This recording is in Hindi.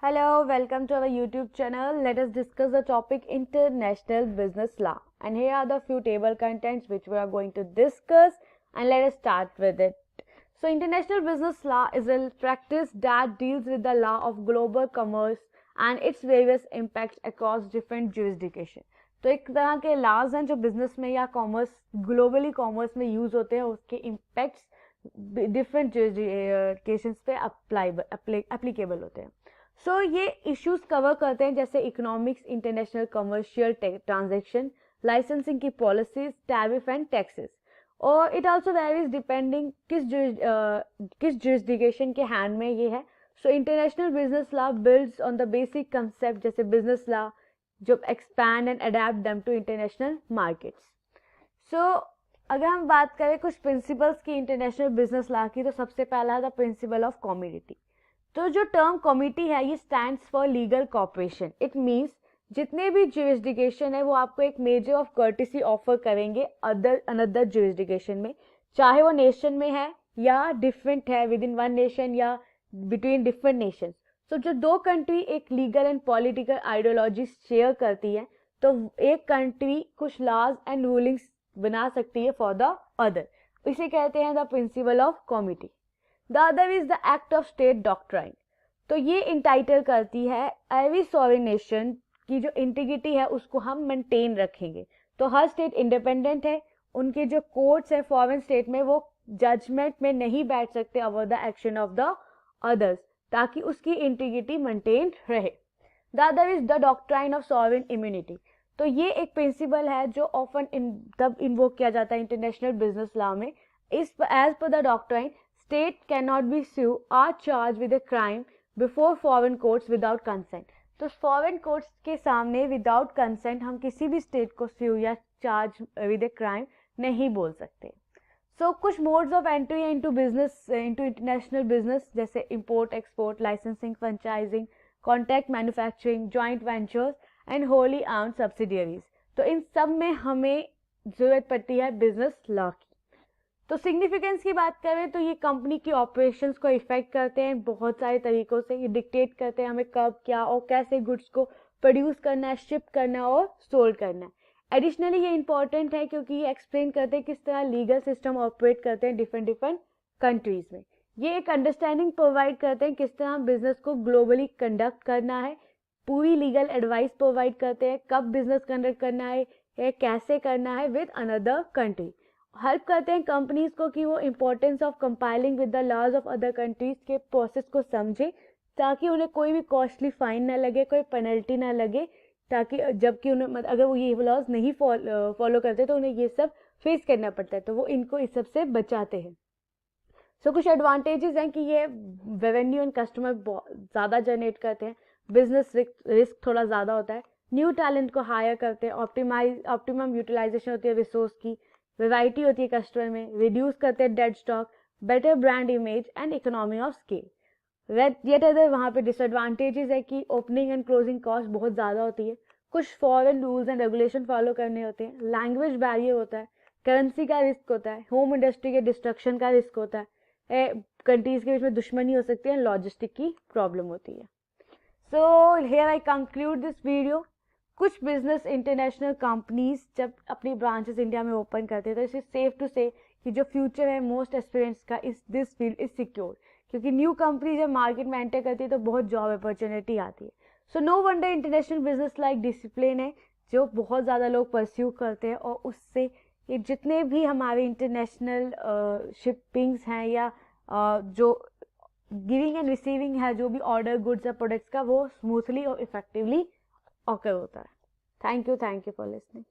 Hello, welcome to our YouTube channel. Let us discuss the topic international business law. And here are the few table contents which we are going to discuss, and let us start with it. So international business law is a practice that deals with the law of global commerce and its various impacts across different jurisdictions. तो एक तरह के laws हैं जो business में या commerce globally commerce में use होते हैं, उसके impacts different jurisdictions पे applicable होते हैं. सो ये इश्यूज कवर करते हैं जैसे economics, international commercial transaction, licensing की पॉलिसीज, टैरिफ एंड टैक्सेस. और इट आल्सो वेरीज डिपेंडिंग किस जुरिस्डिक्शन के हैंड में ये है. So international business law builds on the basic concept जैसे बिजनेस लॉ जो expand and adapt them to international markets. So अगर हम बात करें कुछ प्रिंसिपल्स की इंटरनेशनल बिजनेस लॉ की, तो सबसे पहला है द प्रिंसिपल ऑफ कम्युनिटी. तो जो टर्म कमिटी है ये stands for legal cooperation. It means जितने भी जुरिस्डिक्शन है वो आपको एक मेजर ऑफ कर्टिसी ऑफर करेंगे अनदर जुरिस्डिक्शन में, चाहे वो नेशन में है या डिफरेंट है विद इन वन नेशन या बिटवीन डिफरेंट नेशंस. सो जो दो कंट्री एक legal and political ideology share करती है तो एक कंट्री कुछ लॉज एंड रूलिंग्स बना सकती है फॉर द अदर. इसे कहते हैं the principle of committee. The other is the act of state doctrine. तो ये इंटाइटल करती है एवरी सॉवरेन नेशन की जो इंटीग्रिटी है उसको हम मेंटेन रखेंगे. तो हर स्टेट इंडिपेंडेंट है, उनके जो कोर्ट्स है फॉरेन स्टेट में वो जजमेंट में नहीं बैठ सकते over the action of the others ताकि उसकी इंटीग्रिटी मेंटेन रहे. The other is the doctrine of sovereign immunity. तो ये एक प्रिंसिपल है जो ऑफन तब इन्वोक किया जाता है इंटरनेशनल बिजनेस लॉ में. इस as per the doctrine state cannot be sued or charged with a crime before foreign courts without consent. तो foreign courts के सामने without consent हम किसी भी state को sue या charge with a crime नहीं बोल सकते. So कुछ modes of entry into business into international business जैसे import, export, licensing, franchising, contract manufacturing, joint ventures and wholly owned subsidiaries. तो इन सब में हमें जरूरत पड़ती है बिजनेस लॉ की. तो सिग्निफिकेंस की बात करें तो ये कंपनी की ऑपरेशंस को इफेक्ट करते हैं बहुत सारे तरीकों से. ये डिक्टेट करते हैं हमें कब क्या और कैसे गुड्स को प्रोड्यूस करना है, शिप करना है और सोल्ड करना है. एडिशनली ये इंपॉर्टेंट है क्योंकि ये एक्सप्लेन करते हैं किस तरह लीगल सिस्टम ऑपरेट करते हैं डिफरेंट कंट्रीज में. ये एक अंडरस्टैंडिंग प्रोवाइड करते हैं किस तरह बिजनेस को ग्लोबली कंडक्ट करना है, पूरी लीगल एडवाइस प्रोवाइड करते हैं कब बिजनेस कंडक्ट करना है, कैसे करना है विद अनदर कंट्री. हेल्प करते हैं कंपनीज को कि वो importance of compiling with the laws of other countries के प्रोसेस को समझे ताकि उन्हें कोई भी कॉस्टली फाइन ना लगे, कोई पेनल्टी ना लगे, ताकि जबकि उन्हें अगर वो ये लॉज नहीं फॉलो करते तो उन्हें ये सब फेस करना पड़ता है, तो वो इनको इस सब से बचाते हैं. सो कुछ एडवांटेजेस हैं कि ये रेवेन्यू एंड कस्टमर ज़्यादा जनरेट करते हैं, बिजनेस रिस्क थोड़ा ज़्यादा होता है, न्यू टैलेंट को हायर करते हैं, ऑप्टिमम यूटिलाइजेशन होती है रिसोर्स की, वैरायटी होती है कस्टमर में, रिड्यूस करते हैं dead stock, better brand image and economy of scale. Yet other वहाँ पे डिसएडवांटेजेस है कि ओपनिंग एंड क्लोजिंग कॉस्ट बहुत ज़्यादा होती है, कुछ foreign rules and regulation follow करने होते हैं, लैंग्वेज बैरियर होता है, करेंसी का रिस्क होता है, होम इंडस्ट्री के डिस्ट्रक्शन का रिस्क होता है, कंट्रीज के बीच में दुश्मनी हो सकती है, लॉजिस्टिक की प्रॉब्लम होती है. So here I conclude this video. कुछ बिजनेस इंटरनेशनल कंपनीज जब अपनी ब्रांचेस इंडिया में ओपन करते हैं तो इसे सेफ टू से कि जो फ्यूचर है मोस्ट एस्पिरेंट्स का इस दिस फील्ड इज सिक्योर, क्योंकि न्यू कंपनी जब मार्केट में एंटर करती है तो बहुत जॉब अपॉर्चुनिटी आती है. So no wonder international business like discipline है जो बहुत ज़्यादा लोग परस्यू करते हैं, और उससे ये जितने भी हमारे इंटरनेशनल शिपिंग्स हैं या जो गिविंग एंड रिसीविंग है जो भी ऑर्डर गुड्स या प्रोडक्ट्स का वो स्मूथली और इफेक्टिवली ऑकर होता है. Thank you for listening.